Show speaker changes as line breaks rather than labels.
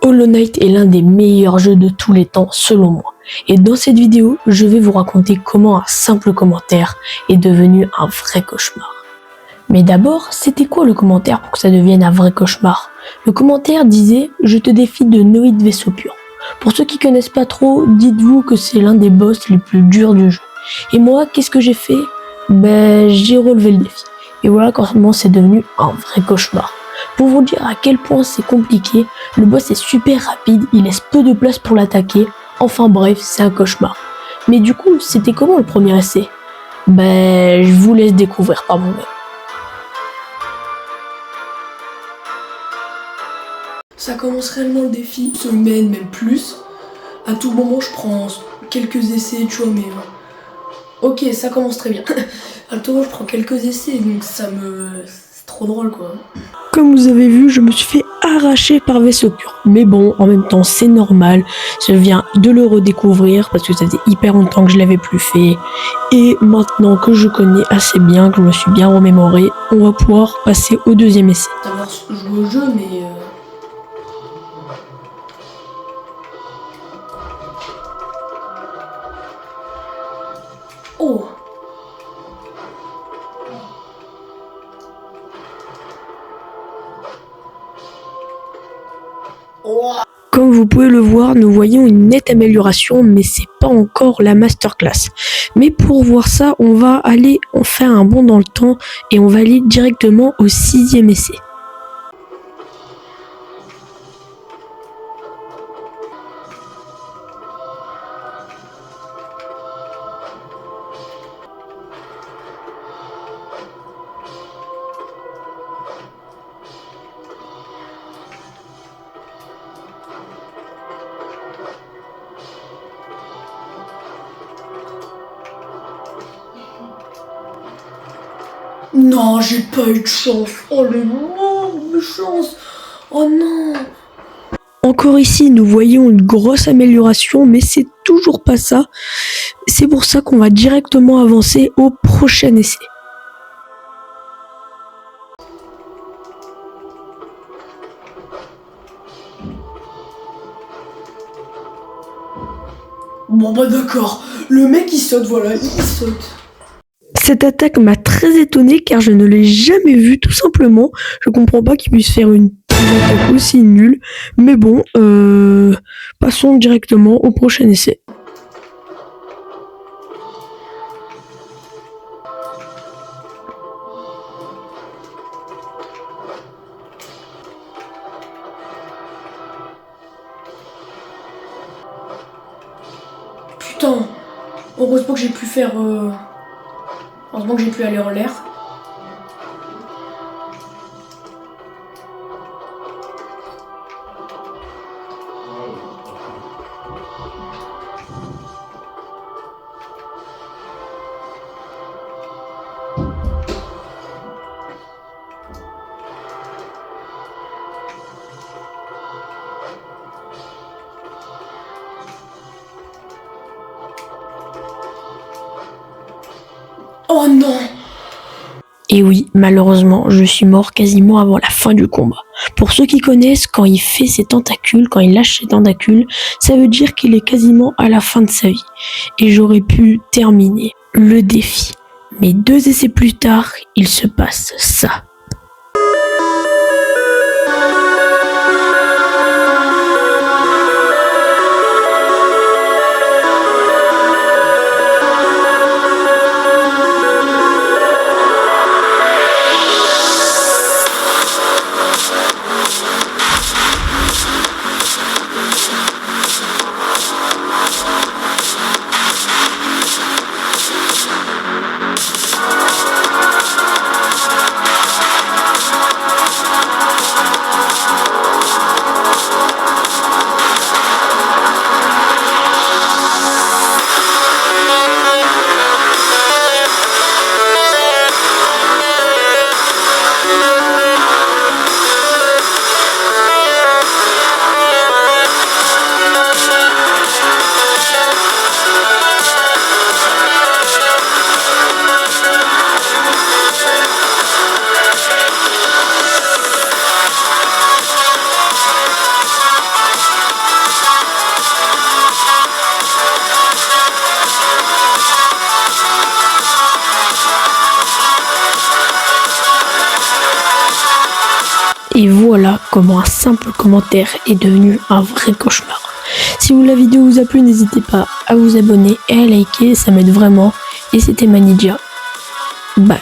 Hollow Knight est l'un des meilleurs jeux de tous les temps selon moi. Et dans cette vidéo, je vais vous raconter comment un simple commentaire est devenu un vrai cauchemar. Mais d'abord, c'était quoi le commentaire pour que ça devienne un vrai cauchemar? Le commentaire disait « Je te défie de Noid Vaisseau Pur ». Pour ceux qui connaissent pas trop, dites-vous que c'est l'un des boss les plus durs du jeu. Et moi, qu'est-ce que j'ai fait? J'ai relevé le défi. Et voilà comment c'est devenu un vrai cauchemar. Pour vous dire à quel point c'est compliqué, le boss est super rapide, il laisse peu de place pour l'attaquer, enfin bref, c'est un cauchemar. Mais du coup, c'était comment le premier essai? Je vous laisse découvrir par vous-même. Ça commence réellement le défi, semaine, même plus. À tout moment, je prends quelques essais, tu vois, mais... Ok, ça commence très bien. À tout moment, je prends quelques essais, donc c'est trop drôle, quoi. Comme vous avez vu, je me suis fait arracher par Vaisseau Pur. Mais bon, en même temps, c'est normal. Je viens de le redécouvrir parce que ça faisait hyper longtemps que je l'avais plus fait. Et maintenant que je connais assez bien, que je me suis bien remémoré, on va pouvoir passer au deuxième essai. Savoir jouer au jeu, mais... Oh! Comme vous pouvez le voir, nous voyons une nette amélioration, mais c'est pas encore la masterclass. Mais pour voir ça, on va aller faire un bond dans le temps et on va aller directement au 6e essai. Non, j'ai pas eu de chance. Oh le manque de chance. Oh non. Encore ici, nous voyons une grosse amélioration, mais c'est toujours pas ça. C'est pour ça qu'on va directement avancer au prochain essai. Bon d'accord, le mec il saute, voilà, il saute. Cette attaque m'a très étonné car je ne l'ai jamais vue tout simplement. Je comprends pas qu'il puisse faire une attaque aussi nulle. Mais bon, passons directement au prochain essai. Putain, heureusement que j'ai pu faire... Heureusement que j'ai pu aller en l'air. Oh non! Et oui, malheureusement, je suis mort quasiment avant la fin du combat. Pour ceux qui connaissent, quand il fait ses tentacules, quand il lâche ses tentacules, ça veut dire qu'il est quasiment à la fin de sa vie. Et j'aurais pu terminer le défi. Mais 2 essais plus tard, il se passe ça. voilà comment un simple commentaire est devenu un vrai cauchemar. Si la vidéo vous a plu, n'hésitez pas à vous abonner et à liker, ça m'aide vraiment. Et c'était Manidja. Bye.